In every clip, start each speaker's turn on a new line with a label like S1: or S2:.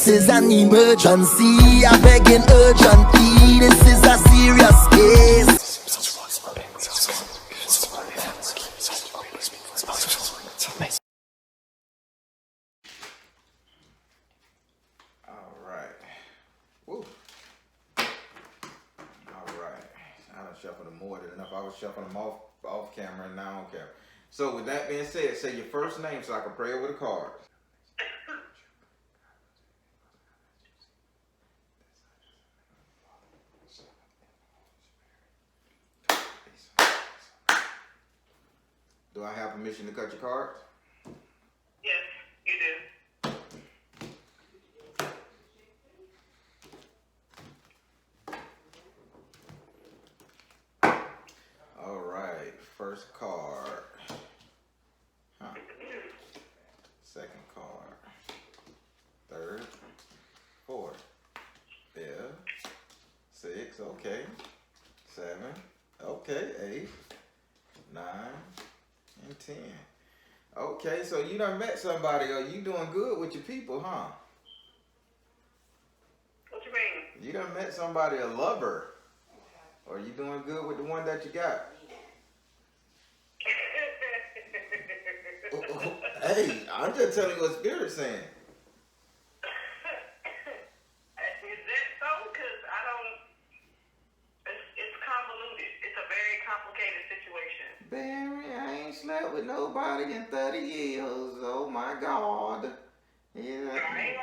S1: is an emergency. I begging urgently. This is a serious case.
S2: All right. Woo. All right. I done shuffled them more than enough. I was shuffling them off camera and now on camera. So with that being said, say your first name so I can pray over the cards. Do I have permission to cut your cards?
S3: Yes, you do.
S2: All right, first card. Second card. Third. Fourth. Fifth. 6, okay. 7, okay. 8, 9, and 10. Okay, so you done met somebody, or you doing good with your people, huh?
S3: What you mean?
S2: You done met somebody, a lover. Or you doing good with the one that you got? Hey, I'm just telling you what Spirit's saying.
S3: Is that so? Because I don't... It's convoluted. It's a very complicated situation.
S2: Barry, I ain't slept with nobody in 30 years. Oh my God. Yeah.
S3: No, ain't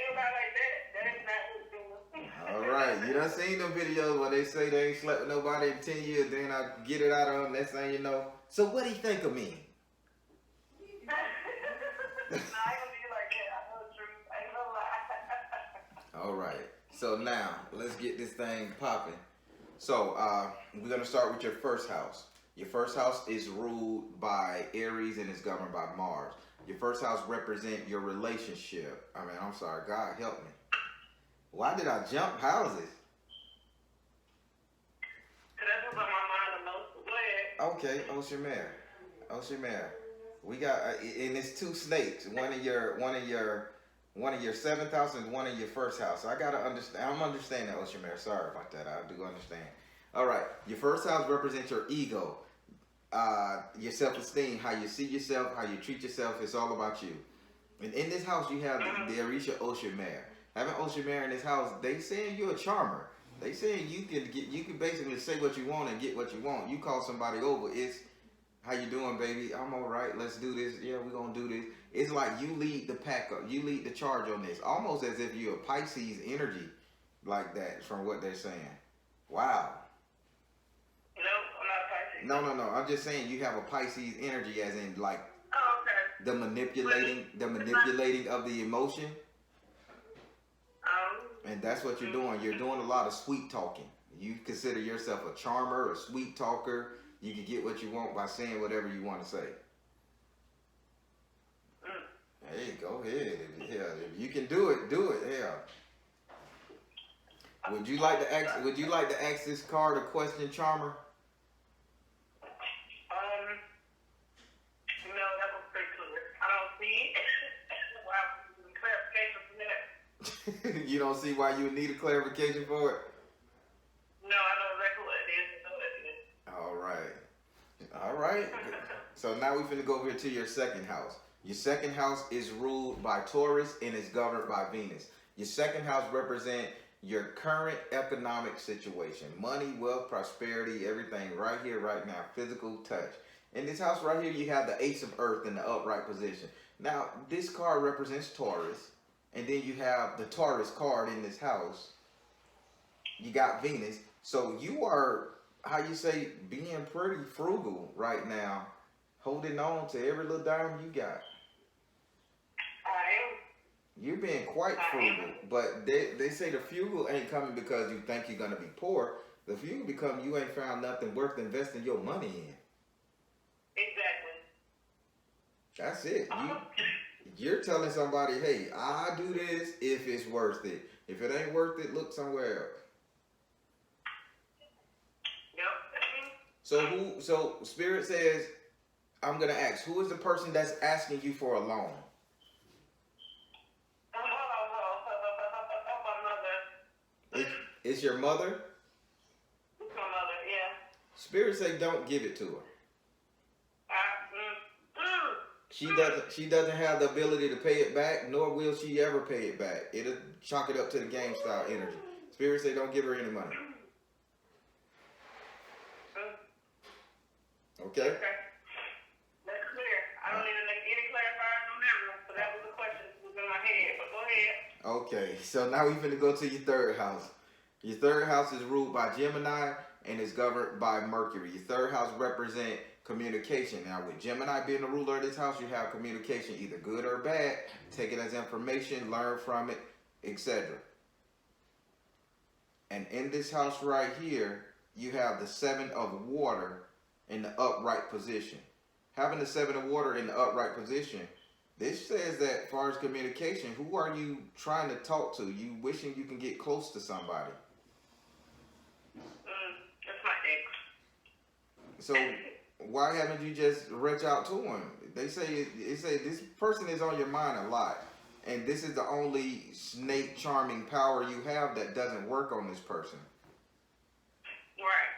S3: nobody like that. That is not what's doing.
S2: All right, you done seen them videos where they say they ain't slept with nobody in 10 years, then I get it out of them, next thing you know. So what do you think of me?
S3: No, I ain't gonna be like that. I know the truth. I ain't gonna lie.
S2: All right, so now let's get this thing popping. So we're gonna start with your first house. Your first house is ruled by Aries and is governed by Mars. Your first house represents your relationship. I'm sorry, God help me. Why did I jump houses?
S3: Cause that's what's on my mind the most. Go ahead.
S2: Okay, Ocean Mare. We got, and it's 2 snakes. One in your 7th house and one in your first house. So I gotta understand. I'm understanding, Ocean Mare. Sorry about that. I do understand. All right, your first house represents your ego, your self-esteem, how you see yourself, how you treat yourself. It's all about you. And in this house, you have the Arisha Ocean Mare. Having Ocean Mare in this house, they saying you're a charmer. They saying you can basically say what you want and get what you want. You call somebody over, it's how you doing, baby? I'm all right. Let's do this. Yeah, we're gonna do this. It's like you lead the pack up. You lead the charge on this, almost as if you're a Pisces energy, like that. From what they're saying. Wow.
S3: No, I'm not a Pisces.
S2: No. I'm just saying you have a Pisces energy, as in like
S3: Oh, okay.
S2: the manipulating of the emotion. And that's what you're doing. You're doing a lot of sweet talking. You consider yourself a charmer, a sweet talker. You can get what you want by saying whatever you want to say. Hey, go ahead. If you can do it, do it. Yeah. Would you like to ask this card a question, charmer?
S3: No, that was pretty clear. I don't see clarification from that.
S2: You don't see why you would need a clarification for it?
S3: No, I know exactly what it is.
S2: All right. So now we're finna go over here to your second house. Your second house is ruled by Taurus and is governed by Venus. Your second house represents your current economic situation. Money, wealth, prosperity, everything right here, right now. Physical touch. In this house right here, you have the Ace of Earth in the upright position. Now, this card represents Taurus. And then you have the Taurus card in this house. You got Venus. So you are, how you say, being pretty frugal right now. Holding on to every little dime you got.
S3: I am.
S2: You're being quite frugal. But they say the frugal ain't coming because you think you're going to be poor. The frugal become you ain't found nothing worth investing your money in.
S3: Exactly.
S2: That's it. You're telling somebody, hey, I do this if it's worth it. If it ain't worth it, look somewhere else.
S3: Yep.
S2: So Spirit says, I'm going to ask, who is the person that's asking you for a loan?
S3: Hold on.
S2: It's your mother.
S3: It's my mother, yeah.
S2: Spirit say don't give it to her. She doesn't have the ability to pay it back, nor will she ever pay it back. It'll chalk it up to the game style energy. Spirit say don't give her any money. Okay?
S3: Okay. That's clear. I don't need to make any clarifiers on that one, so that was the question that was in my head. But go ahead.
S2: Okay, so now we finna go to your third house. Your third house is ruled by Gemini and is governed by Mercury. Your third house represents communication. Now, with Gemini being the ruler of this house, you have communication, either good or bad. Take it as information, learn from it, etc. And in this house right here, you have the 7 of water in the upright position. Having the 7 of water in the upright position, this says that as far as communication, who are you trying to talk to? You wishing you can get close to somebody.
S3: That's my ex.
S2: So why haven't you just reach out to him? They say this person is on your mind a lot, and this is the only snake charming power you have that doesn't work on this person.
S3: Right.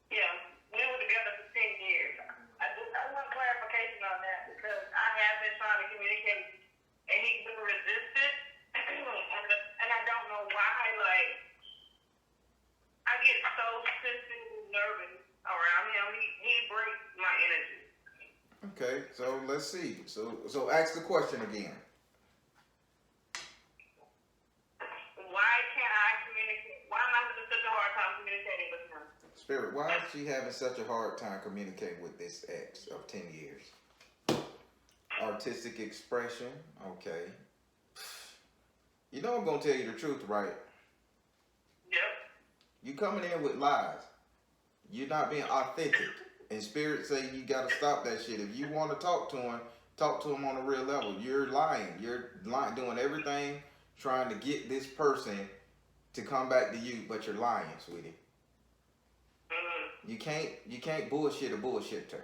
S3: Yeah. We were together for 10 years. I want clarification on that because I have been trying to communicate and he's been resistant and I don't know why. Like, I get so sensitive and nervous around him. He breaks my energy.
S2: Okay, so let's see. So ask the question again.
S3: Why can't I communicate? Why am I having such a hard time communicating with him?
S2: Spirit, why is she having such a hard time communicating with this ex of 10 years? Artistic expression, okay. You know I'm going to tell you the truth, right?
S3: Yep.
S2: You coming in with lies. You're not being authentic. And Spirit say you got to stop that shit. If you want to talk to him on a real level. You're lying. You're lying, doing everything, trying to get this person to come back to you, but you're lying, sweetie. You can't bullshit a bullshitter.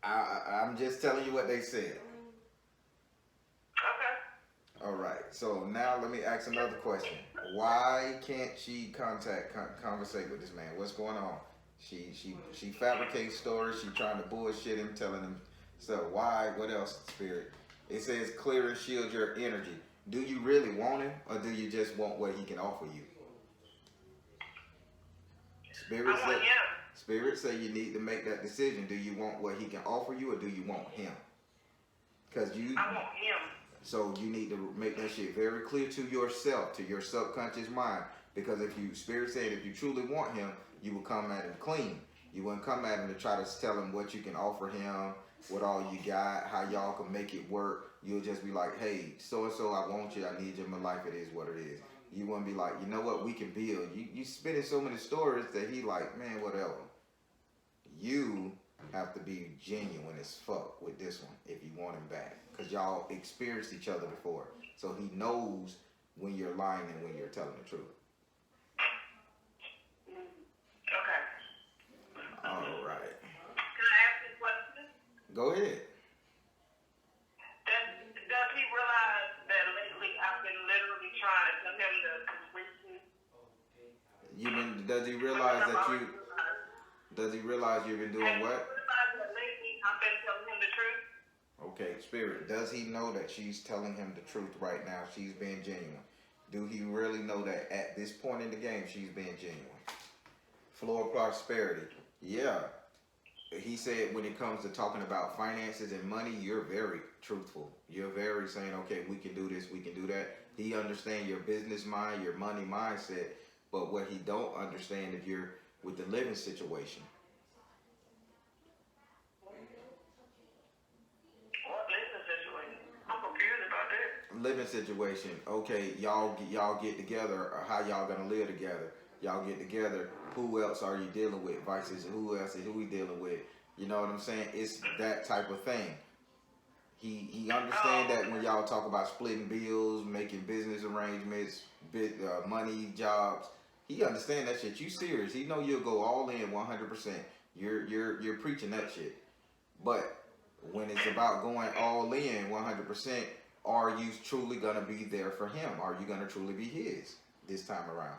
S2: I'm just telling you what they said.
S3: Okay.
S2: All right. So now let me ask another question. Why can't she conversate with this man? What's going on? She fabricates stories. She trying to bullshit him, telling him stuff. Why? What else, Spirit? It says clear and shield your energy. Do you really want him, or do you just want what he can offer you? Spirit say you need to make that decision. Do you want what he can offer you, or do you want him? Because
S3: I want him.
S2: So you need to make that shit very clear to yourself, to your subconscious mind. Because if you, Spirit said, if you truly want him, you will come at him clean. You wouldn't come at him to try to tell him what you can offer him, what all you got, how y'all can make it work. You'll just be like, hey, so-and-so, I want you, I need you in my life, it is what it is. You wouldn't be like, you know what, we can build. You spinning so many stories that he like, man, whatever. You have to be genuine as fuck with this one if you want him back. Because y'all experienced each other before. So he knows when you're lying and when you're telling the truth.
S3: Okay.
S2: All right.
S3: Can I ask you a question?
S2: Go ahead.
S3: Does he realize that lately I've been literally trying to tell him the completion?
S2: Does he realize that you... Does he realize you've been doing what?
S3: Lately I've been telling him the truth.
S2: Okay, Spirit, does he know that she's telling him the truth right now? She's being genuine. Do he really know that at this point in the game, she's being genuine? Flow of prosperity. Yeah. He said when it comes to talking about finances and money, you're very truthful. You're very saying, okay, we can do this, we can do that. He understands your business mind, your money mindset. But what he don't understand if you're with the living situation.
S3: What living situation? I'm confused about that.
S2: Living situation. Okay, y'all get together, or how y'all gonna live together? Y'all get together. Who else are you dealing with? Versus who else is who we dealing with? You know what I'm saying? It's that type of thing. He understand that when y'all talk about splitting bills, making business arrangements, money, jobs. He understand that shit. You serious? He know you'll go all in 100%. You're preaching that shit. But when it's about going all in 100%, are you truly going to be there for him? Are you going to truly be his this time around?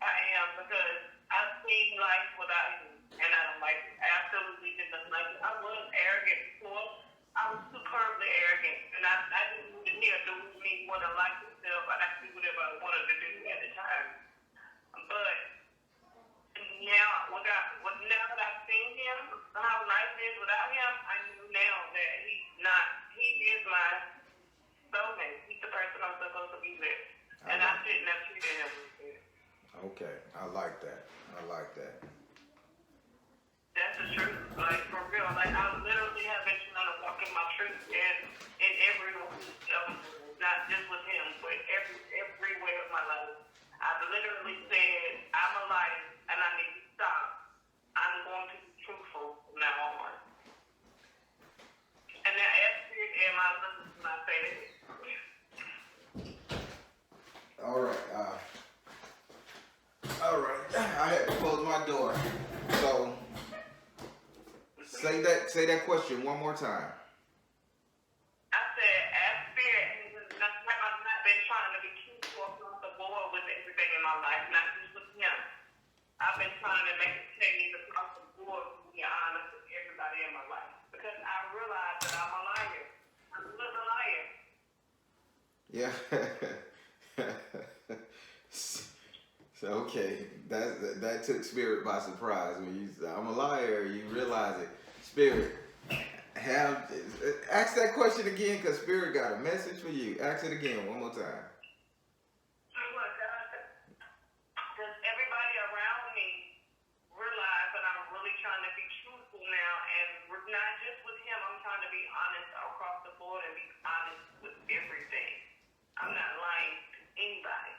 S3: I am, because I've seen life without him, and I don't like it. I absolutely did not like it. I was arrogant before. I was superbly arrogant, and I didn't need him to do me what I like myself, and I could do whatever I wanted to do at the time. But now that I've seen him, how life is without him, I knew now that he is my soulmate. He's the person I'm supposed to be with. And I shouldn't have treated him with it.
S2: Okay, I like that.
S3: That's the truth. Like, for real. Like, I literally have been trying to walk in my truth in every not just with him, but everywhere in my life. I've literally said, I'm a liar and I need to stop. I'm going to be truthful from now on. And now, after and my listeners, when I say this.
S2: All right. I had to close my door. So say that question one more time.
S3: I said, as spirit, I've not been trying to be truthful across the board with everything in my life, not just with him. I've been trying to make a change across the board to be honest with everybody in my life, because I realize that I'm a liar. I'm a little liar.
S2: Yeah. So, okay, that took Spirit by surprise. When you said, I'm a liar, you realize it. Spirit, ask that question again, because Spirit got a message for you. Ask it again one more time.
S3: Does everybody around me realize that I'm really trying to be truthful now, and not just with him, I'm trying to be honest across the board and be honest with everything. I'm not lying to anybody.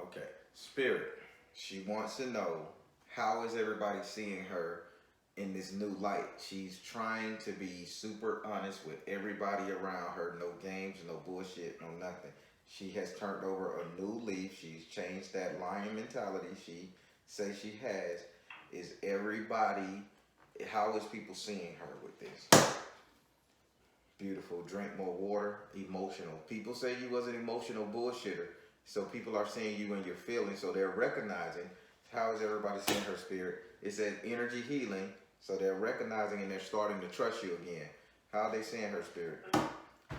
S2: Okay, Spirit, she wants to know, how is everybody seeing her in this new light? She's trying to be super honest with everybody around her. No games, no bullshit, no nothing. She has turned over a new leaf. She's changed that lion mentality she says she has. Is everybody, how is people seeing her with this? Beautiful. Drink more water. Emotional. People say you was an emotional bullshitter. So people are seeing you in your feelings. So they're recognizing. How is everybody seeing her, Spirit? It says energy healing. So they're recognizing and they're starting to trust you again. How are they seeing her, Spirit?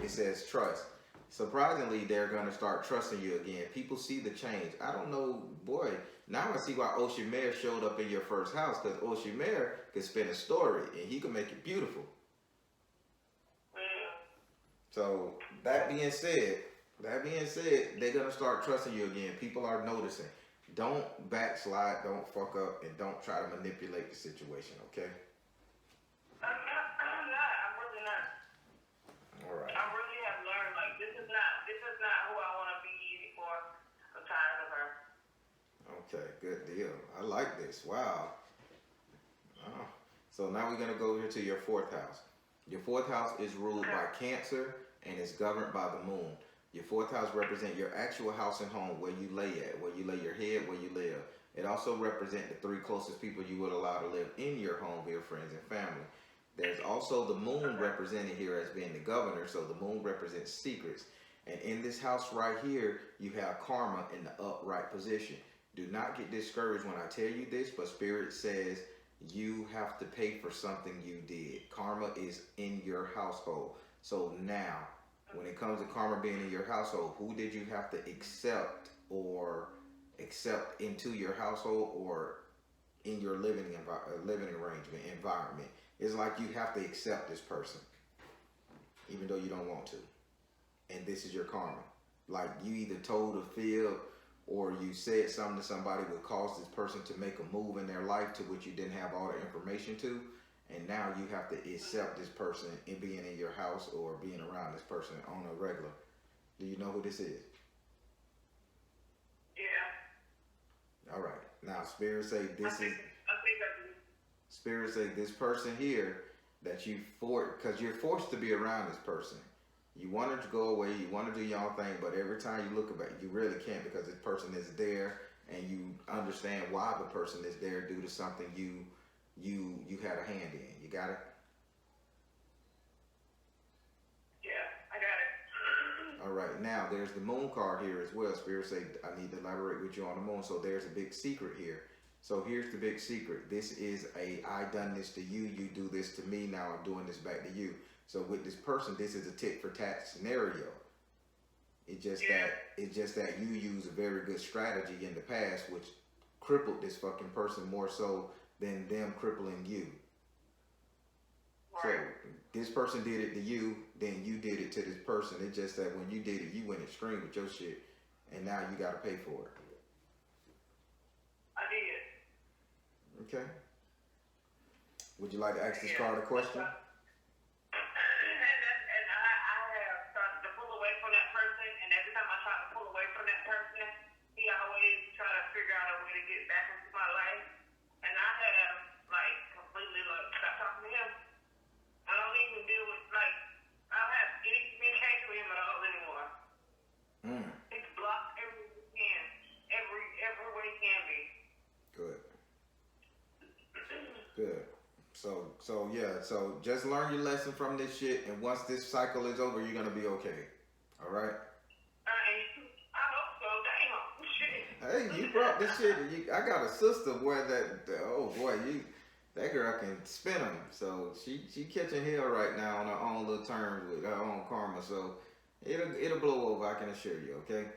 S2: It says trust. Surprisingly, they're going to start trusting you again. People see the change. I don't know, boy. Now I see why Ocean Mayor showed up in your first house, because Ocean Mayor can spin a story and he can make it beautiful. So that being said, they're going to start trusting you again. People are noticing. Don't backslide, don't fuck up, and don't try to manipulate the situation, okay?
S3: I'm not. I'm really not.
S2: All right.
S3: I really have learned, like, this is not who I want to be anymore. I'm tired of her.
S2: Okay, good deal. I like this. Wow. Oh. So now we're going to go here to your fourth house. Your fourth house is ruled by Cancer and is governed by the moon. Your fourth house represents your actual house and home, where you lay at, where you lay your head, where you live. It also represents the three closest people you would allow to live in your home, your friends and family. There's also the moon represented here as being the governor, so the moon represents secrets. And in this house right here, you have karma in the upright position. Do not get discouraged when I tell you this, but Spirit says you have to pay for something you did. Karma is in your household. So now, when it comes to karma being in your household, who did you have to accept into your household or in your living arrangement, environment? It's like you have to accept this person, even though you don't want to. And this is your karma. Like you either told a fib or you said something to somebody would cause this person to make a move in their life to which you didn't have all the information to. And now you have to accept this person in being in your house or being around this person on a regular. Do you know who this is?
S3: Yeah.
S2: All right. Now, Spirit say this
S3: I think I do.
S2: Spirit say this person here that because you're forced to be around this person. You wanted to go away, you want to do your own thing, but every time you look about it, you really can't, because this person is there and you understand why the person is there due to something you you had a hand in. You got it?
S3: Yeah, I got it.
S2: All right. Now there's the moon card here as well. Spirit say I need to elaborate with you on the moon. So there's a big secret here. So here's the big secret. This is I done this to you. You do this to me. Now I'm doing this back to you. So with this person, this is a tit for tat scenario. It's just that you use a very good strategy in the past, which crippled this fucking person more so than them crippling you.
S3: Right.
S2: So this person did it to you, then you did it to this person. It's just that when you did it, you went extreme with your shit, and now you got to pay for it.
S3: I did.
S2: Okay. Would you like to ask this card a question?
S3: And I have started to pull away from that person, and every time I try to pull away from that person, he always try to figure out a way to get back into my life. And I have like completely like stopped talking to him. I don't even deal with like I don't have any communication with him at all anymore. He's blocked every way he can, every way he can be.
S2: Good. Good. So yeah, so just learn your lesson from this shit, and once this cycle is over, you're gonna be okay. All right.
S3: I hope so. Damn. Shit.
S2: Hey, you brought this shit. I got a sister, boy. Oh boy, that girl can spin them. So she catching hell right now on her own little terms with her own karma. So it'll blow over. I can assure you. Okay.
S3: Okay.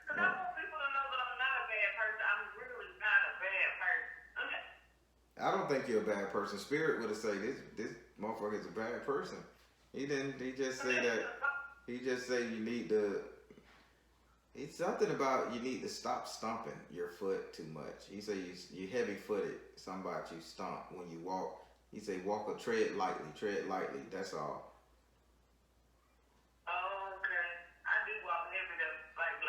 S3: Because I want people to know that I'm not a bad person. I'm really not a bad person.
S2: I don't think you're a bad person. Spirit would have said this motherfucker is a bad person. He didn't. He just say that. He just say you need to. It's something about you need to stop stomping your foot too much. He say you heavy footed. Something about you stomp when you walk. He say walk or tread lightly. Tread lightly. That's all.
S3: Oh, okay. I do walk heavy though. Like,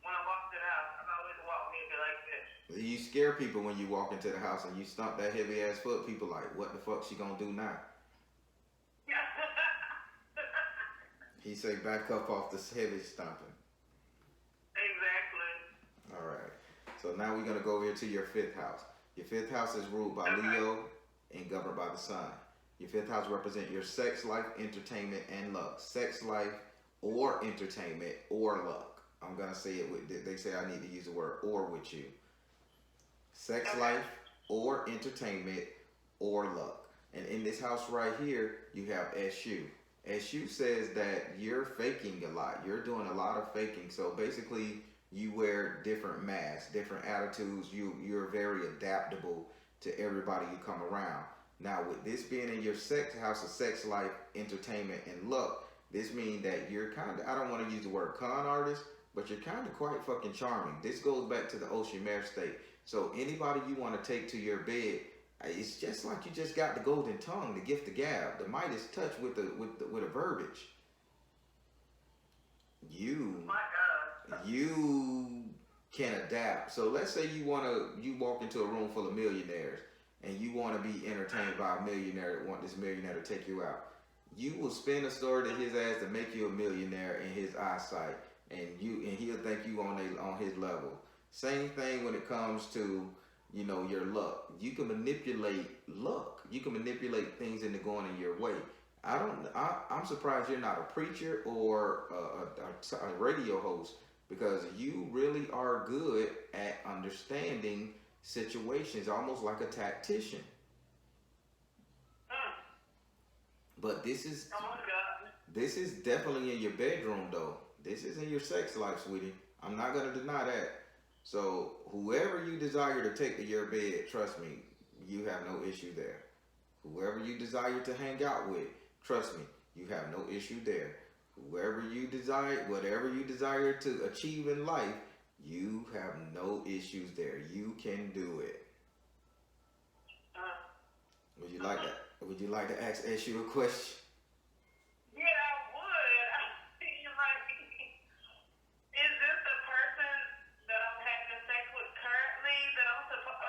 S3: when I walk to the house, I always walk heavy like this.
S2: You scare people when you walk into the house and you stomp that heavy ass foot. People like, what the fuck she gonna do now? He say back up off this heavy stomping.
S3: Exactly.
S2: All right. So now we're gonna go here to your fifth house. Your fifth house is ruled by Leo and governed by the sun. Your fifth house represents your sex life, entertainment, and luck. Sex life or entertainment or luck. I'm gonna say it with. They say I need to use the word "or" with you. Sex life or entertainment or luck. And in this house right here, you have SU. SU says that you're faking a lot. You're doing a lot of faking. So basically, you wear different masks, different attitudes. You're very adaptable to everybody you come around. Now, with this being in your sex house of sex life, entertainment, and luck, this means that you're kind of, I don't want to use the word con artist, but you're kind of quite fucking charming. This goes back to the Oshimare state. So anybody you want to take to your bed, it's just like you just got the golden tongue, the gift of gab, the Midas touch with a verbiage. You can adapt. So let's say you walk into a room full of millionaires and you want to be entertained by a millionaire that want this millionaire to take you out. You will spin a story to his ass to make you a millionaire in his eyesight, and he'll think you on his level. Same thing when it comes to your luck. You can manipulate luck. You can manipulate things into going in your way. I'm surprised you're not a preacher or a radio host, because you really are good at understanding situations, almost like a tactician. But this is definitely in your bedroom, though. This is in your sex life, sweetie. I'm not gonna deny that. So whoever you desire to take to your bed, trust me, you have no issue there. Whoever you desire to hang out with, trust me, you have no issue there. Whatever you desire to achieve in life, you have no issues there. You can do it. Would you like that? Would you like to ask you a question?
S3: Yeah, I would. Is this the person that I'm having sex with currently that I'm supposed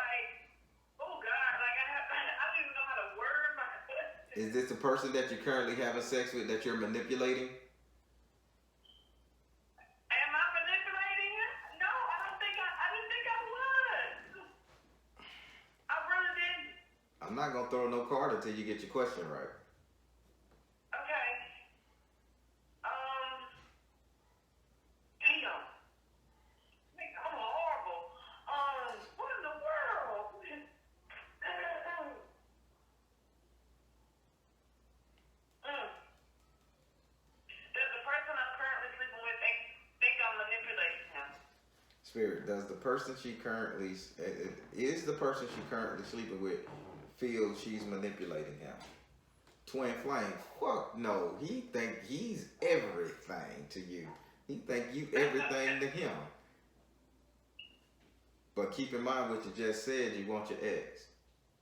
S3: oh God, I don't even know how to word my question.
S2: Is this the person that you're currently having sex with that you're manipulating?
S3: Am I manipulating it? No, I didn't think I would.
S2: no card until you get your question right.
S3: Okay. Damn. Nigga, I'm horrible. What in the world? Does the person I'm currently sleeping with think I'm manipulating him?
S2: Spirit, does the person she currently is the person she currently sleeping with feel she's manipulating him? Twin flame, fuck no. He think he's everything to you. He think you everything to him. But keep in mind what you just said. You want your ex.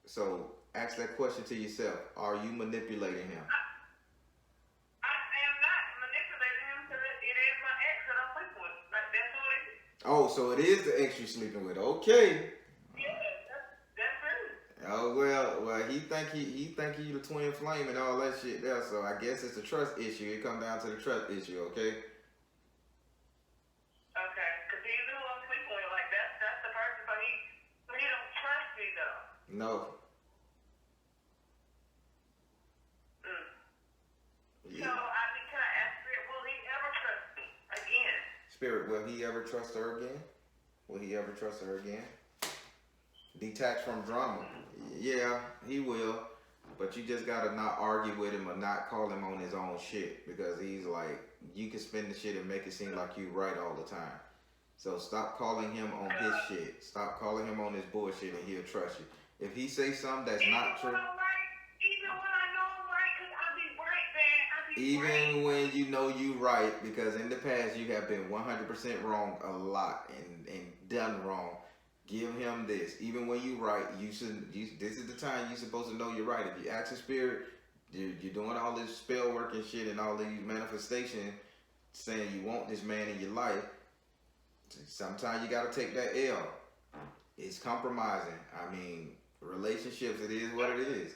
S2: So ask that question to yourself. Are you manipulating him?
S3: I am not manipulating him because it is my ex that I'm sleeping with. Like, that's who it is.
S2: Oh, so it is the ex you're sleeping with. Okay.
S3: Yeah, that's true.
S2: Oh well, he think he the twin flame and all that shit there. So I guess it's a trust issue. It come down to the trust issue, okay?
S3: Okay, because he's who I'm sleeping with. Like, that's the person, so he don't trust me, though.
S2: No.
S3: So, can I ask Spirit, will he ever trust me again?
S2: Spirit, will he ever trust her again? Will he ever trust her again? Detach from drama. Yeah, he will. But you just gotta not argue with him or not call him on his own shit. Because he's like, you can spin the shit and make it seem like you right all the time. So stop calling him on his shit. Stop calling him on his bullshit and he'll trust you. If he say something that's not true.
S3: Even when I know I'm right, because I be right, man. I be
S2: Even when you know you right, because in the past you have been 100% wrong a lot and done wrong. Give him this. Even when you right, this is the time you're supposed to know you're right. If you ask the spirit, you're doing all this spell work and shit and all these manifestations, saying you want this man in your life. Sometimes you gotta take that L. It's compromising. I mean, relationships, it is what it is.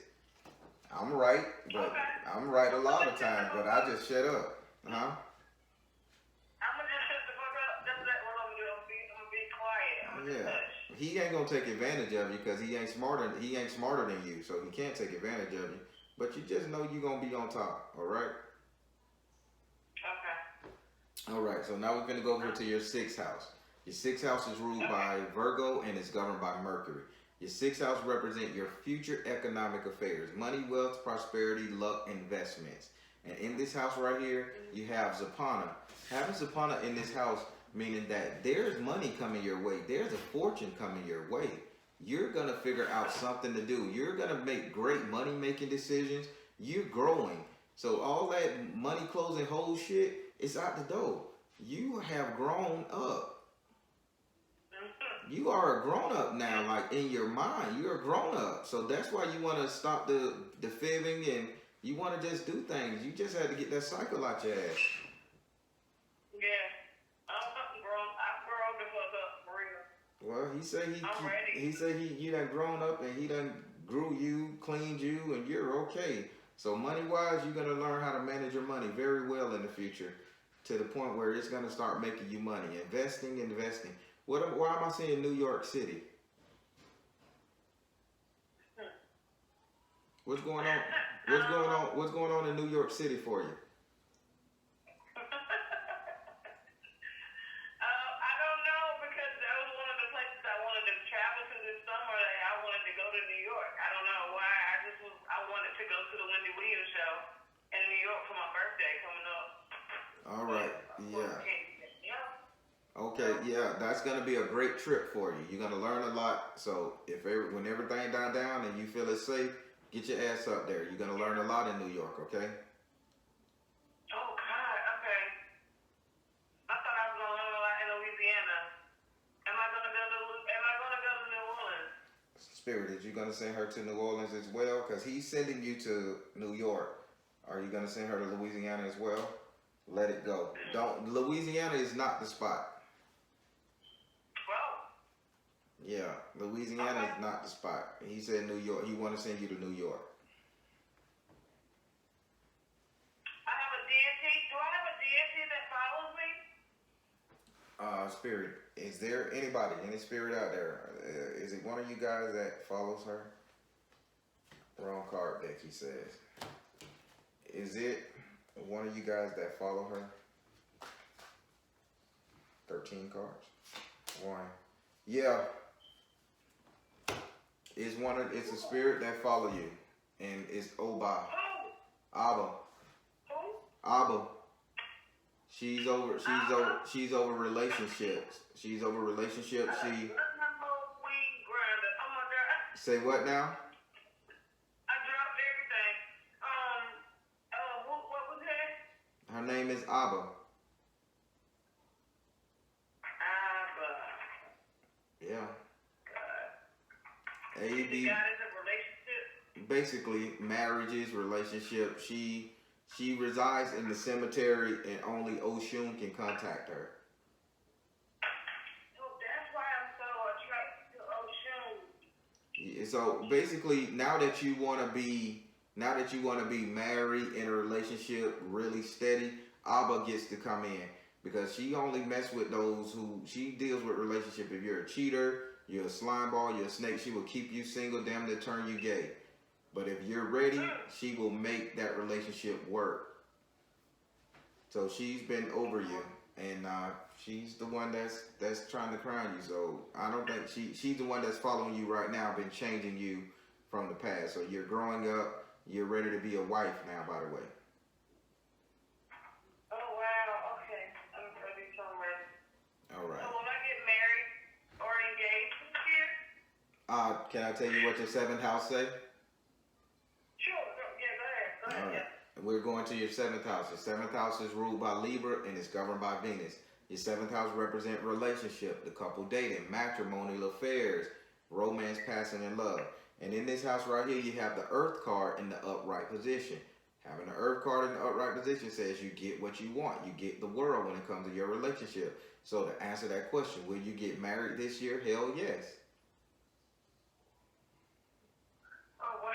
S2: I'm right, but I'm right a lot of times, but I just shut up. Huh?
S3: I'm gonna just shut the fuck up. That's what I'm gonna be quiet.
S2: Yeah. He ain't gonna take advantage of you because he ain't smarter than you, so he can't take advantage of you. But you just know you're gonna be on top, alright?
S3: Okay.
S2: Alright, so now we're gonna go over to your 6th house. Your 6th house is ruled by Virgo and is governed by Mercury. Your 6th house represents your future economic affairs, money, wealth, prosperity, luck, investments. And in this house right here, you have Zapana. Having Zapana in this house, meaning that there's money coming your way. There's a fortune coming your way. You're going to figure out something to do. You're going to make great money-making decisions. You're growing. So all that money closing whole shit is out the door. You have grown up. You are a grown-up now, like in your mind. You're a grown-up. So that's why you want to stop the fibbing and you want to just do things. You just had to get that cycle out your ass.
S3: Yeah. I'm grown the fuck up, for real.
S2: Well, he said you done grown up and he done grew you, cleaned you, and you're okay. So money-wise, you're going to learn how to manage your money very well in the future to the point where it's going to start making you money. Investing. Why am I saying New York City? What's going on? What's going on in New York City for you?
S3: I don't know because that was one of the places I wanted to travel to this summer. Like, I wanted to go to New York. I don't know why. I wanted to go to the Wendy Williams show in New York for my birthday coming up.
S2: All right. Yeah. Okay, yeah, that's gonna be a great trip for you. You're gonna learn a lot. So when everything dies down and you feel it's safe, get your ass up there. You're gonna learn a lot in New York, okay?
S3: Oh God, okay. I thought I was gonna learn a lot in Louisiana. Am I gonna go to New Orleans?
S2: Spirit, is you gonna send her to New Orleans as well? Cause he's sending you to New York. Are you gonna send her to Louisiana as well? Let it go. Louisiana is not the spot. Yeah, Louisiana is not the spot. He said New York. He want to send you to New York.
S3: I have a deity. Do I have a deity that follows me?
S2: Spirit, is there any spirit out there? Is it one of you guys that follows her? Wrong card deck, he says. Is it one of you guys that follow her? 13 cards. One. Yeah. It's a spirit that follow you. And it's Oba. Abba. Abba. She's over relationships. She's over relationships. Say what now?
S3: I dropped everything. What was that?
S2: Her name is Abba. Yeah.
S3: God.
S2: A-B.
S3: God is a relationship?
S2: Basically, marriages, relationship. She resides in the cemetery and only Oshun can contact her.
S3: So that's why I'm so attracted to Oshun.
S2: Yeah, so basically, now that you want to be married in a relationship, really steady, Abba gets to come in because she only mess with those who she deals with relationship. If you're a cheater, you're a slime ball, you're a snake, she will keep you single, damn near turn you gay. But if you're ready, she will make that relationship work. So she's been over you, and she's the one that's trying to crown you. So I don't think she's the one that's following you right now, been changing you from the past. So you're growing up, you're ready to be a wife now, by the way.
S3: Oh wow, okay. I'm ready, so I'm ready.
S2: All right.
S3: So will I get married or engaged this year?
S2: Can I tell you what your 7th house say?
S3: Sure. Yeah, go ahead.
S2: All right.
S3: Yeah.
S2: We're going to your 7th house. Your 7th house is ruled by Libra and it's governed by Venus. Your 7th house represents relationship, the couple dating, matrimonial affairs, romance, passion, and love. And in this house right here, you have the Earth card in the upright position. Having the Earth card in the upright position says you get what you want. You get the world when it comes to your relationship. So to answer that question, will you get married this year? Hell yes.
S3: Oh wow.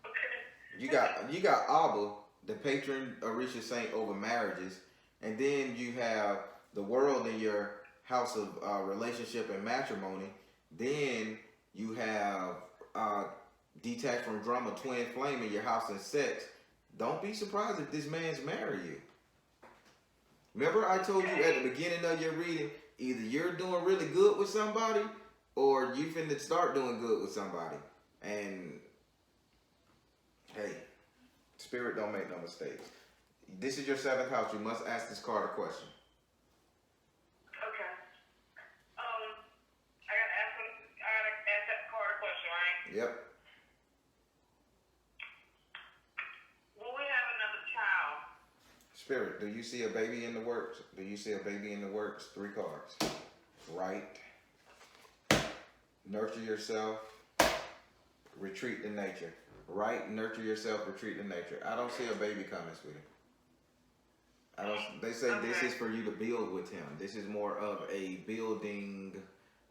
S3: Okay.
S2: You got Abba, the patron Orisha saint over marriages, and then you have the world in your house of relationship and matrimony. Then you have detached from drama, twin flame in your house and sex. Don't be surprised if this man's marry you. Remember I told you at the beginning of your reading, either you're doing really good with somebody or you finna start doing good with somebody. And hey, Spirit don't make no mistakes. This is your 7th house. You must ask this card a question.
S3: Okay. I gotta ask that card a question, right?
S2: Yep.
S3: Will we have another child?
S2: Spirit, do you see a baby in the works? Do you see a baby in the works? 3 cards. Right. Nurture yourself. Retreat to nature. Right. Nurture yourself. Retreat to nature. I don't see a baby coming, sweetie. They say this is for you to build with him. This is more of a building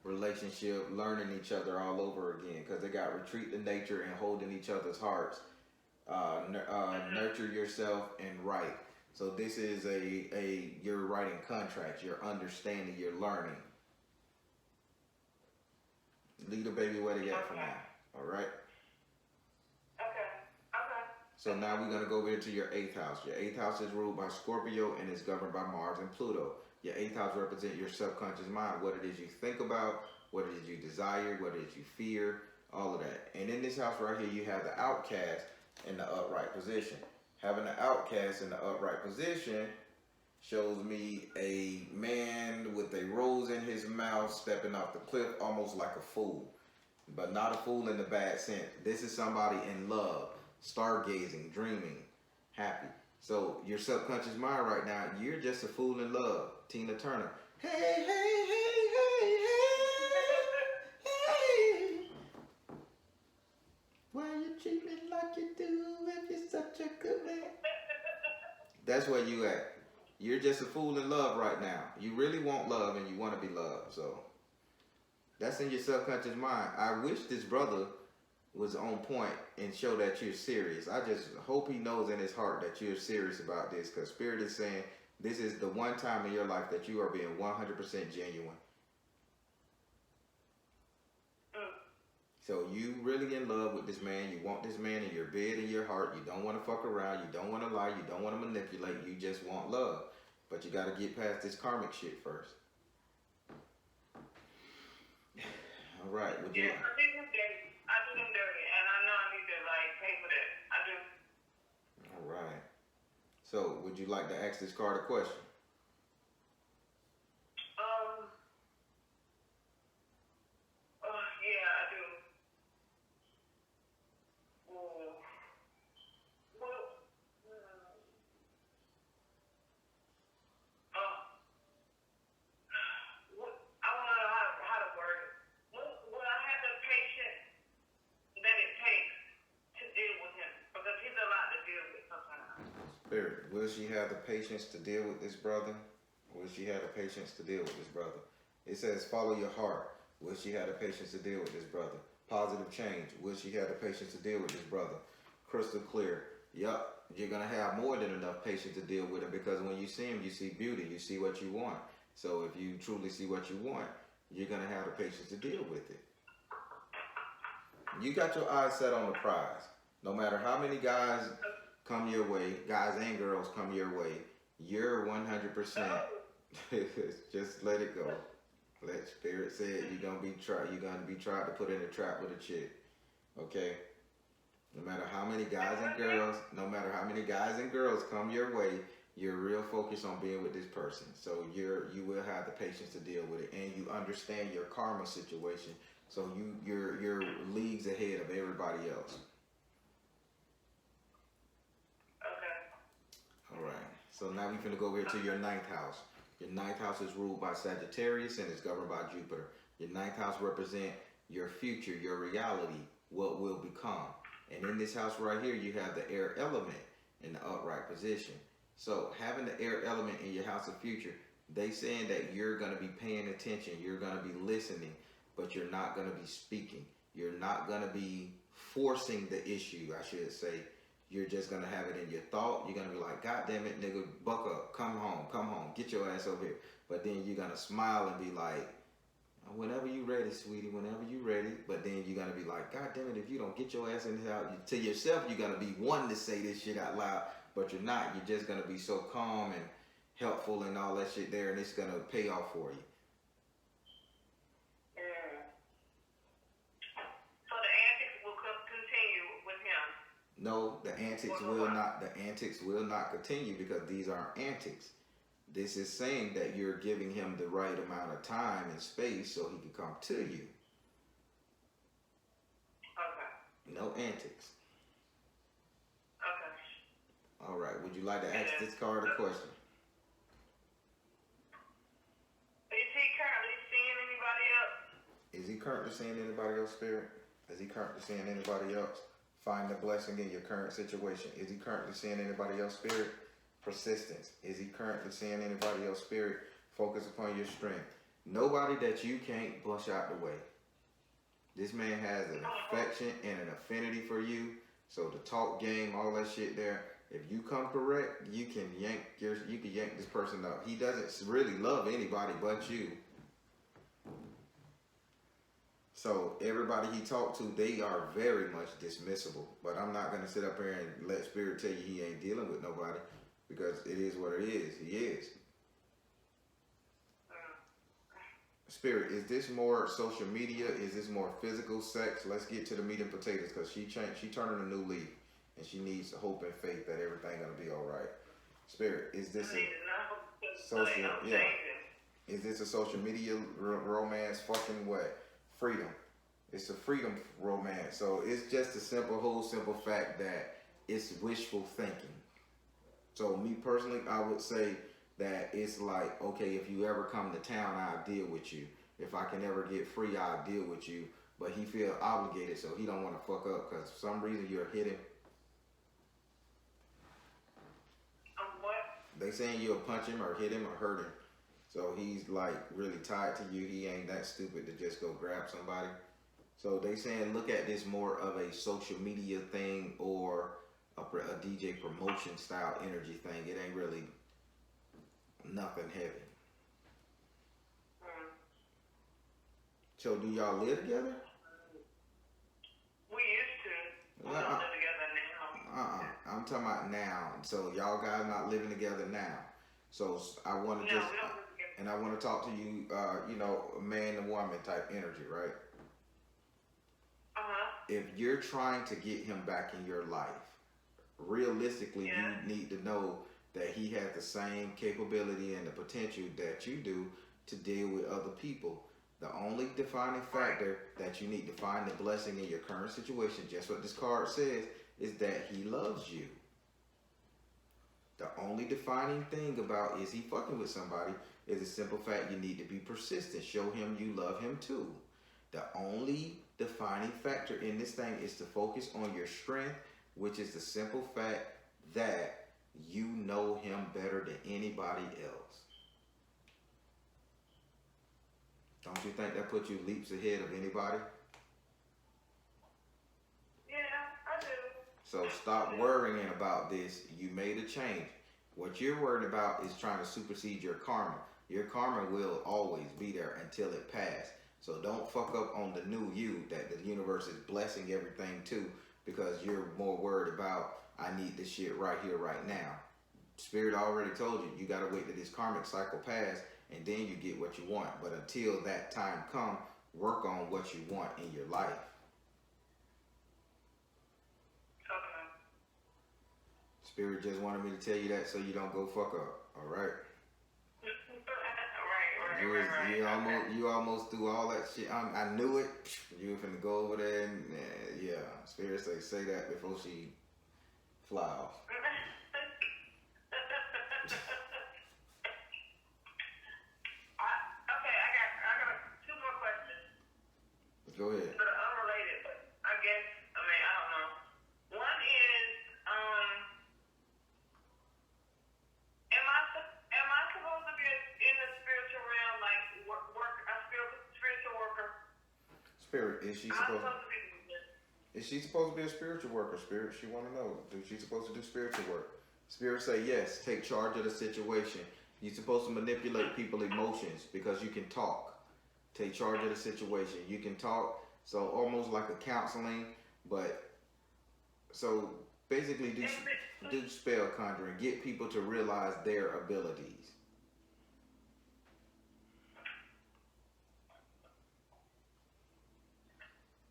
S2: relationship, learning each other all over again. Because they got retreat to nature and holding each other's hearts. Nurture yourself and write. So this is you're writing contracts, you're understanding, you're learning. Leave the baby where they at for now. All right.
S3: Okay.
S2: So now we're gonna go over here to your 8th house. Your 8th house is ruled by Scorpio and is governed by Mars and Pluto. Your 8th house represents your subconscious mind, what it is you think about, what it is you desire, what it is you fear, all of that. And in this house right here, you have the outcast in the upright position. Having the outcast in the upright position shows me a man with a rose in his mouth stepping off the cliff almost like a fool. But not a fool in the bad sense. This is somebody in love, stargazing, dreaming, happy. So your subconscious mind right now, you're just a fool in love. Tina Turner. Hey, hey, hey, hey, hey, hey. Why you treat me like you do if you're such a good man? That's where you at. You're just a fool in love right now. You really want love and you want to be loved. So that's in your subconscious mind. I wish this brother was on point and show that you're serious. I just hope he knows in his heart that you're serious about this, because Spirit is saying this is the one time in your life that you are being 100% genuine. So you really in love with this man. You want this man in your bed, in your heart. You don't want to fuck around. You don't want to lie. You don't want to manipulate. You just want love. But you got to get past this karmic shit first. All right. Would you?
S3: Yeah, I do them dirty. I do them dirty, and I know I need to like pay for that. I do.
S2: All right. So would you like to ask this card a question?
S3: Yeah, I do. Well, I want to know how to word it. Will I have the patience that it takes to deal with him? Because he's a lot to deal with sometimes.
S2: Spirit, will she have the patience to deal with this brother? Will she have the patience to deal with this brother? It says, follow your heart. Will she have the patience to deal with this brother? Positive change. Will she have the patience to deal with this brother? Crystal clear. Yup, you're going to have more than enough patience to deal with him, because when you see him, you see beauty. You see what you want. So if you truly see what you want, you're going to have the patience to deal with it. You got your eyes set on the prize. No matter how many guys come your way, guys and girls come your way, you're 100%. Just let it go. Let Spirit say it. You're gonna be tried to put in a trap with a chick. Okay? No matter how many guys and girls come your way, you're real focused on being with this person. So you will have the patience to deal with it, and you understand your karma situation. So you're leagues ahead of everybody else.
S3: Okay.
S2: All right. So now we're gonna go over here to your 9th house. Your 9th house is ruled by Sagittarius and is governed by Jupiter. Your 9th house represents your future, your reality, what will become. And in this house right here, you have the air element in the upright position. So having the air element in your house of future, they saying that you're going to be paying attention, you're going to be listening, but you're not going to be speaking. You're not going to be forcing the issue, I should say. You're just going to have it in your thought. You're going to be like, God damn it, nigga, buck up, come home, get your ass over here. But then you're going to smile and be like, whenever you ready, sweetie, whenever you ready. But then you're going to be like, God damn it, if you don't get your ass in here, to yourself, you're going to be wanting to say this shit out loud, but you're not. You're just going to be so calm and helpful and all that shit there, and it's going to pay off for you.
S3: So the antics will continue with him?
S2: No, the antics will not continue, because these aren't antics. This is saying that you're giving him the right amount of time and space so he can come to you.
S3: Okay.
S2: No antics.
S3: Okay.
S2: All right. Would you like to ask this card a question?
S3: Is he currently seeing anybody else?
S2: Is he currently seeing anybody else, Spirit? Is he currently seeing anybody else? Find the blessing in your current situation. Is he currently seeing anybody else, Spirit? Persistence. Is he currently seeing anybody else, Spirit? Focus upon your strength. Nobody that you can't push out the way. This man has an affection and an affinity for you. So the talk game, all that shit there. If you come correct, you can yank this person up. He doesn't really love anybody but you. So everybody he talked to, they are very much dismissible. But I'm not gonna sit up here and let Spirit tell you he ain't dealing with nobody, because it is what it is. He is. Spirit, is this more social media? Is this more physical sex? Let's get to the meat and potatoes, because she turning a new leaf, and she needs hope and faith that everything gonna be all right. Spirit, is this a social? Yeah. Is this a social media romance? Fucking what? Freedom. It's a freedom romance. So it's just a simple fact that it's wishful thinking. So me personally, I would say that it's like, okay, if you ever come to town, I'll deal with you. If I can ever get free, I'll deal with you. But he feel obligated, so he don't want to fuck up, because for some reason you're hitting.
S3: What?
S2: They saying you'll punch him or hit him or hurt him. So he's like really tied to you. He ain't that stupid to just go grab somebody. So they saying look at this more of a social media thing or a DJ promotion style energy thing. It ain't really nothing heavy. So do y'all live together?
S3: We don't live together now.
S2: I'm talking about now. So y'all guys not living together now. So I want to
S3: No,
S2: just,
S3: we don't live together.
S2: and I want to talk to you, you know, a man and woman type energy, right? If you're trying to get him back in your life, realistically, you need to know that he has the same capability and the potential that you do to deal with other people. The only defining factor that you need to find the blessing in your current situation, just what this card says, is that he loves you. The only defining thing about is he fucking with somebody is a simple fact you need to be persistent. Show him you love him too. The only defining factor in this thing is to focus on your strength, which is the simple fact that you know him better than anybody else. Don't you think that puts you leaps ahead of anybody?
S3: Yeah, I do.
S2: So stop worrying about this. You made a change. What you're worried about is trying to supersede your karma. Your karma will always be there until it passes. So don't fuck up on the new you that the universe is blessing everything to, because you're more worried about, I need this shit right here, right now. Spirit already told you, you gotta wait till this karmic cycle pass, and then you get what you want. But until that time come, work on what you want in your life.
S3: Okay.
S2: Spirit just wanted me to tell you that so you don't go fuck up. All right.
S3: Right.
S2: You almost threw all that shit. I knew it. You were finna go over there and yeah. Spirit say that before she fly off.
S3: Okay, I got two more questions.
S2: Go ahead.
S3: But unrelated, but I guess, I don't know. One is, am I supposed to be in the spiritual realm, like work a spiritual worker?
S2: Spirit, is she supposed
S3: to be?
S2: Is she supposed to be a spiritual worker? Spirit, she want to know. Is she supposed to do spiritual work? Spirit say yes. Take charge of the situation. You're supposed to manipulate people's emotions because you can talk. Take charge of the situation. You can talk. So almost like a counseling, but so basically do spell conjuring. Get people to realize their abilities.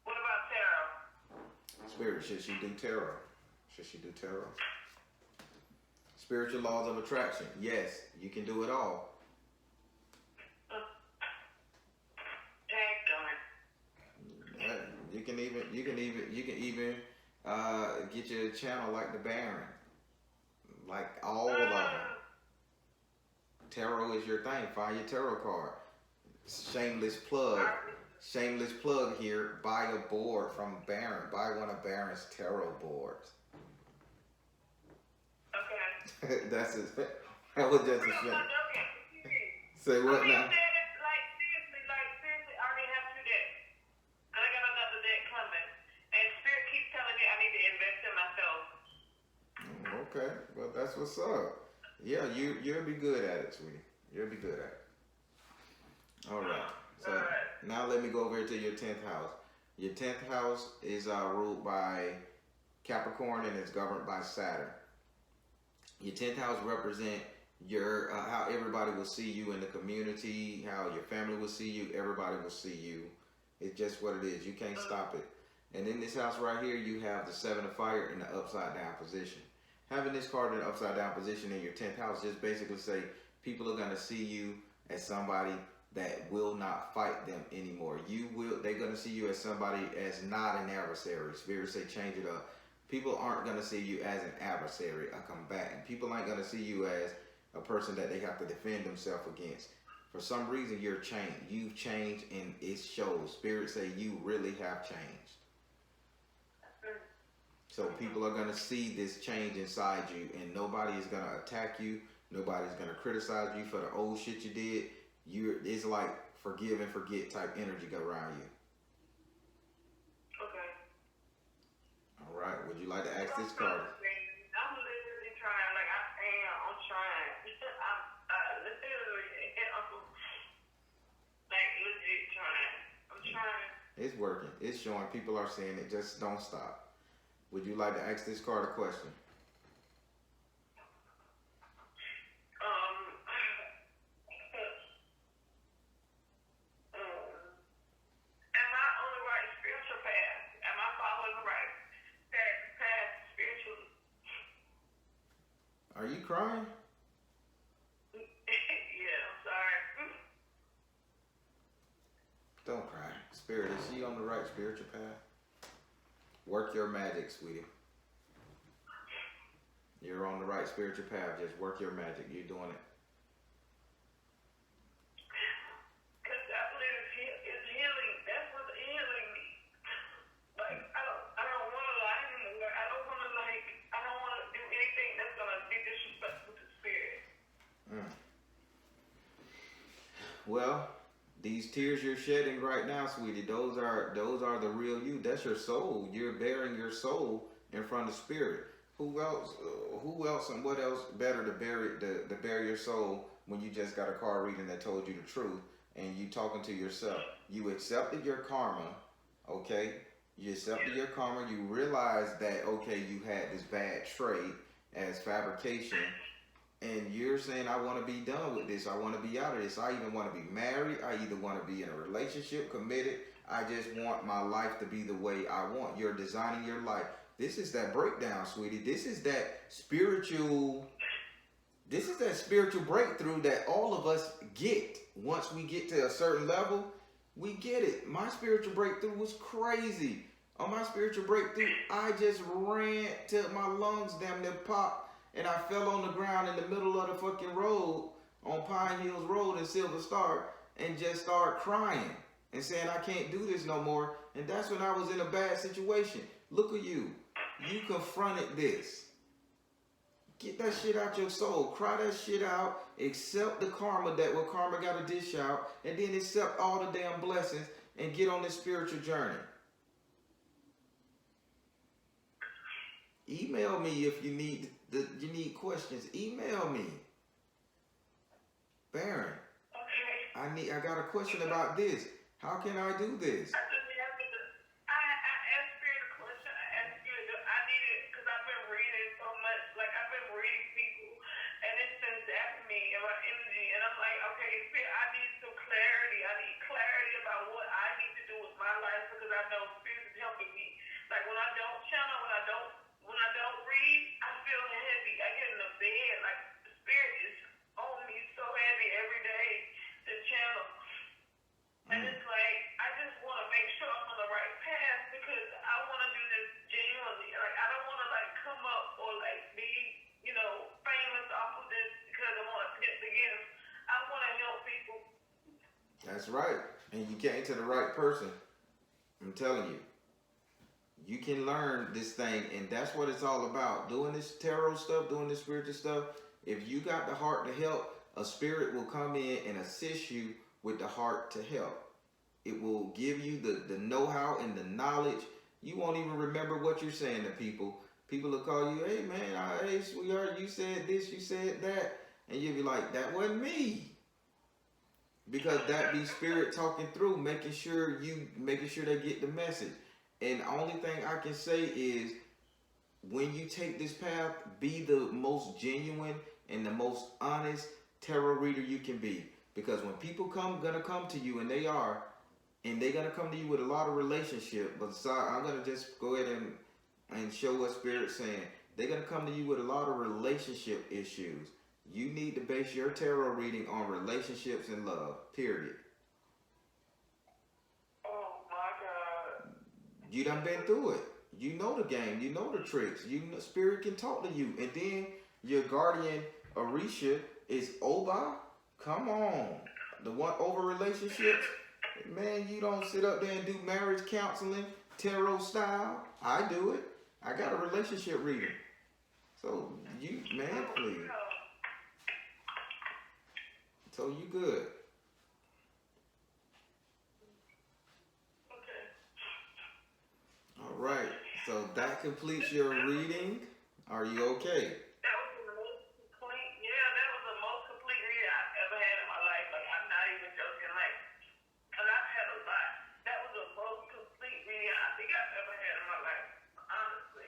S3: What about tarot?
S2: Spirit, should she do tarot? Should she do tarot? Spiritual laws of attraction. Yes, you can do it all. You can even get you a channel like the Baron, like all of them. Tarot is your thing. Find your tarot card. Shameless plug here. Buy a board from Baron. Buy one of Baron's tarot boards.
S3: Okay.
S2: That's it. That was just a shame. Say what now?
S3: Seriously, I already have 2 decks. And I got another deck coming. And Spirit keeps telling me I need to invest in myself.
S2: Okay, well that's what's up. Yeah, you'll be good at it, sweetie. You'll be good at it. All right. So now let me go over here to your 10th house. Your 10th house is ruled by Capricorn and it's governed by Saturn. Your 10th house represent your how everybody will see you in the community, how your family will see you, everybody will see you. It's just what it is. You can't stop it. And in this house right here, you have the 7 of fire in the upside down position. Having this card in the upside down position in your 10th house just basically say people are going to see you as somebody that will not fight them anymore. They're going to see you as somebody as not an adversary. Spirit say change it up. People aren't going to see you as an adversary, a combatant. People aren't going to see you as a person that they have to defend themselves against. For some reason, you're changed. You've changed, and it shows. Spirit say you really have changed. So people are going to see this change inside you, and nobody is going to attack you. Nobody's going to criticize you for the old shit you did. It's like forgive and forget type energy go around you.
S3: Okay.
S2: All right. Would you like to ask this card?
S3: I'm literally trying. Like I am. I'm trying. I'm literally, like legit trying. I'm trying.
S2: It's working. It's showing. People are seeing it. Just don't stop. Would you like to ask this card a question?
S3: Am I on the right spiritual path? Am I following the right path spiritually?
S2: Are you crying?
S3: Yeah, I'm sorry.
S2: Don't cry. Spirit, is she on the right spiritual path? Work your magic, sweetie. You're on the right spiritual path. Just work your magic. You're doing it.
S3: Because I believe it's healing. That's what's healing me. Like, I don't want to lie anymore. I don't want to do anything that's going to be disrespectful to spirit.
S2: Well, these tears you're shedding right now, sweetie, those are the real you. That's your soul. You're bearing your soul in front of spirit. Who else and what else better to bury your soul when you just got a card reading that told you the truth and you talking to yourself. You accepted your karma, okay? You accepted your karma. You realized that, okay, you had this bad trait as fabrication. And you're saying, I want to be done with this. I want to be out of this. I even want to be married. I either want to be in a relationship, committed. I just want my life to be the way I want. You're designing your life. This is that breakdown, sweetie. This is that spiritual breakthrough that all of us get. Once we get to a certain level, we get it. My spiritual breakthrough was crazy. On my spiritual breakthrough, I just ran till my lungs damn near popped. And I fell on the ground in the middle of the fucking road on Pine Hills Road in Silver Star and just started crying and saying I can't do this no more. And that's when I was in a bad situation. Look at you. You confronted this. Get that shit out your soul. Cry that shit out. Accept the karma that what karma got to dish out. And then accept all the damn blessings and get on this spiritual journey. Email me if you need questions. Email me. Baron.
S3: Okay.
S2: I got a question about this. How can I do this?
S3: I asked Spirit a question. I asked Spirit, I need it because I've been reading so much. Like, I've been reading people, and it's been zapping me and my energy. And I'm like, okay, Spirit, I need some clarity. I need clarity about what I need to do with my life because I know Spirit is helping me. Like, when I don't channel, when I don't read, I feel heavy. I get in the bed, like, the Spirit is on me so heavy every day to channel. And it's like, I just want to make sure I'm on the right path because I want to do this genuinely. Like, I don't want to, like, come up or, like, be, famous off of this because I want to get the gifts. I want to help people.
S2: That's right. And you came to the right person. I'm telling you. You can learn this thing, and that's what it's all about. Doing this tarot stuff, doing this spiritual stuff. If you got the heart to help, a spirit will come in and assist you with the heart to help. It will give you the know-how and the knowledge. You won't even remember what you're saying to people. People will call you, hey man, hey sweetheart, you said this, you said that. And you'll be like, that wasn't me. Because that be spirit talking through, making sure they get the message. And the only thing I can say is, when you take this path, be the most genuine and the most honest tarot reader you can be. Because when people gonna come to you, and they're gonna come to you with a lot of relationship. But sorry, I'm gonna just go ahead and show what Spirit's saying. They're gonna come to you with a lot of relationship issues. You need to base your tarot reading on relationships and love. Period. You done been through it. You know the game. You know the tricks. Spirit can talk to you. And then your guardian, Orisha, is Oba. Come on. The one over relationships. Man, you don't sit up there and do marriage counseling, tarot style. I do it. I got a relationship reading. So, man, please. So, you good. All right, so that completes your reading. Are you okay?
S3: That was the most complete reading I've ever had in my life. Like, I'm not even joking. Like, and I've had a lot. That was the most complete reading I think I've ever had in my life, honestly.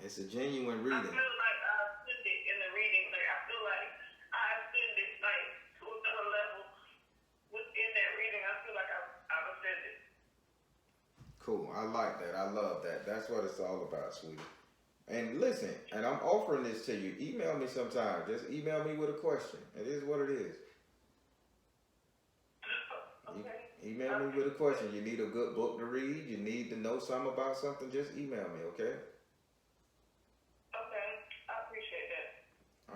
S2: It's a genuine
S3: I
S2: reading.
S3: feel like I ascended in the reading. Like I feel like I ascended like to another level within that reading. I feel like I've ascended.
S2: Cool. I like that. I love that. That's what it's all about, sweetie. And listen, and I'm offering this to you. Email me sometime. Just email me with a question. It is what it is.
S3: Okay.
S2: Email me with a question. You need a good book to read. You need to know something about something. Just email me, okay?
S3: Okay. I appreciate that.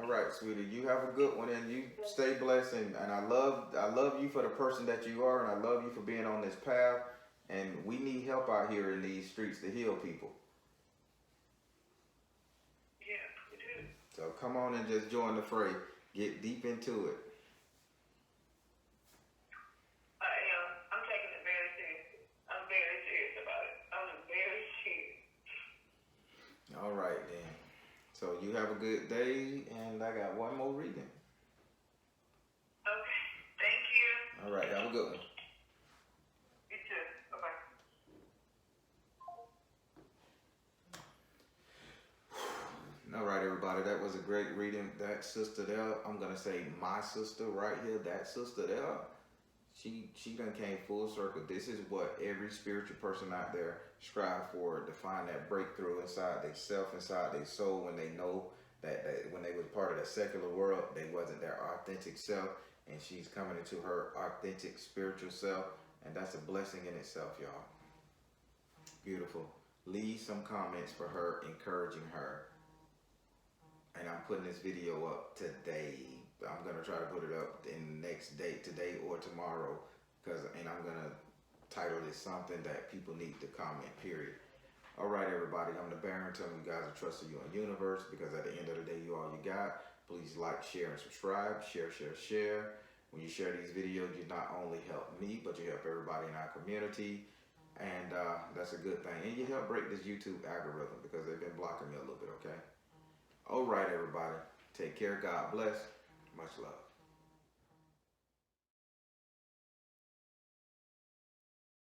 S2: All right, sweetie. You have a good one, and you stay blessed. And I love you for the person that you are, and I love you for being on this path. And we need help out here in these streets to heal people.
S3: Yeah, we do.
S2: So come on and just join the fray. Get deep into it.
S3: I am. I'm taking it very seriously. I'm very serious about it. I'm very serious.
S2: All right, then. So you have a good day, and I got one more reading.
S3: Okay. Thank you.
S2: All right, have a good one.
S3: You too. Bye-bye.
S2: All right, everybody, that was a great reading. That sister there, I'm gonna say my sister right here. That sister there, she done came full circle. This is what every spiritual person out there strive for, to find that breakthrough inside their self, inside their soul, when they know that when they was part of the secular world, they wasn't their authentic self, and she's coming into her authentic spiritual self, and that's a blessing in itself, y'all. Beautiful. Leave some comments for her, encouraging her. And I'm putting this video up today. I'm gonna try to put it up in the next day, today or tomorrow, and I'm gonna title it something that people need to comment. Period. All right, everybody. I'm the Baron, telling you guys I trust you in the universe, because at the end of the day, you all you got. Please like, share, and subscribe. Share, share, share. When you share these videos, you not only help me, but you help everybody in our community, and that's a good thing. And you help break this YouTube algorithm, because they've been blocking me a little bit. Okay. All right, everybody. Take care. God bless. Much love.